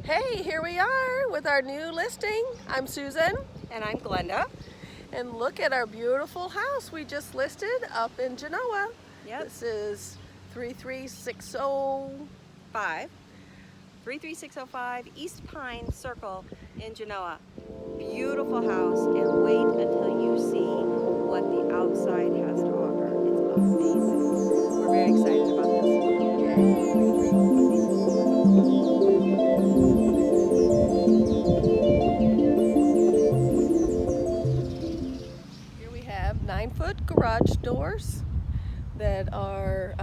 Hey, here we are with our new listing. I'm Susan. And I'm Glenda. And look at our beautiful house we just listed up in Genoa. Yep. This is 33605. 33605 East Pine Circle in Genoa. Beautiful house, and wait until you see what the outside has to offer. It's amazing. We're very excited about Here we have 9-foot garage doors that are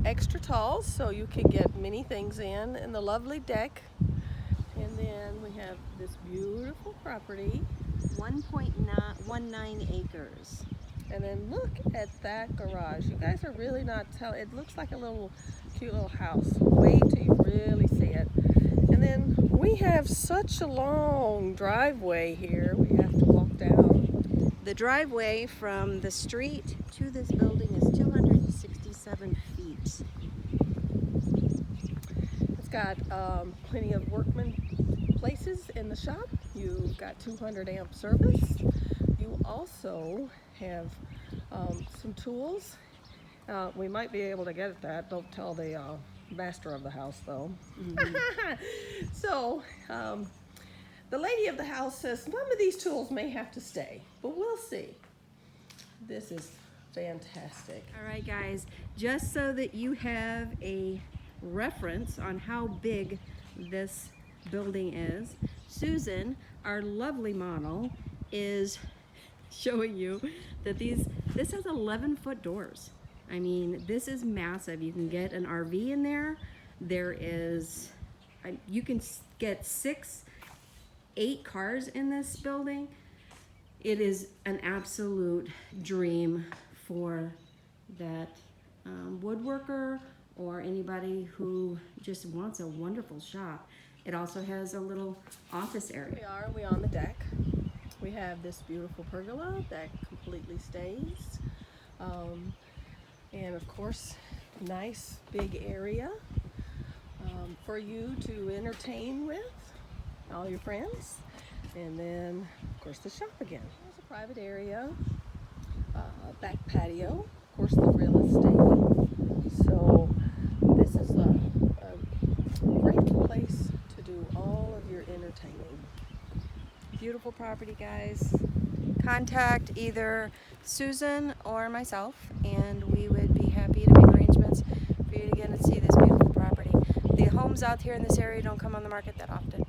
extra tall, so you can get many things in, and the lovely deck. And then we have this beautiful property. 1.19 acres. And then look at that garage. You guys are really not telling. It looks like a little cute little house. Wait till you really see it. And then we have such a long driveway here. We have to walk down. The driveway from the street to this building is 267 feet. It's got plenty of workman places in the shop. You've got 200 amp service. You also have some tools. We might be able to get at that. Don't tell the master of the house though. Mm-hmm. So the lady of the house says some of these tools may have to stay, but we'll see. This is fantastic. All right, guys, just so that you have a reference on how big this building is, Susan, our lovely model, is showing you that this has 11-foot doors. I mean, this is massive. You can get an RV in there. You can get 8 cars in this building. It is an absolute dream for that woodworker or anybody who just wants a wonderful shop. It also has a little office area. We on the deck. We have this beautiful pergola that completely stays. And of course, nice big area for you to entertain with all your friends. And then, of course, the shop again. There's a private area, back patio, of course, the real estate. So this is a great place to do all of your entertaining. Beautiful property, guys. Contact either Susan or myself, and we would be happy to make arrangements for you to get and see this beautiful property. The homes out here in this area don't come on the market that often.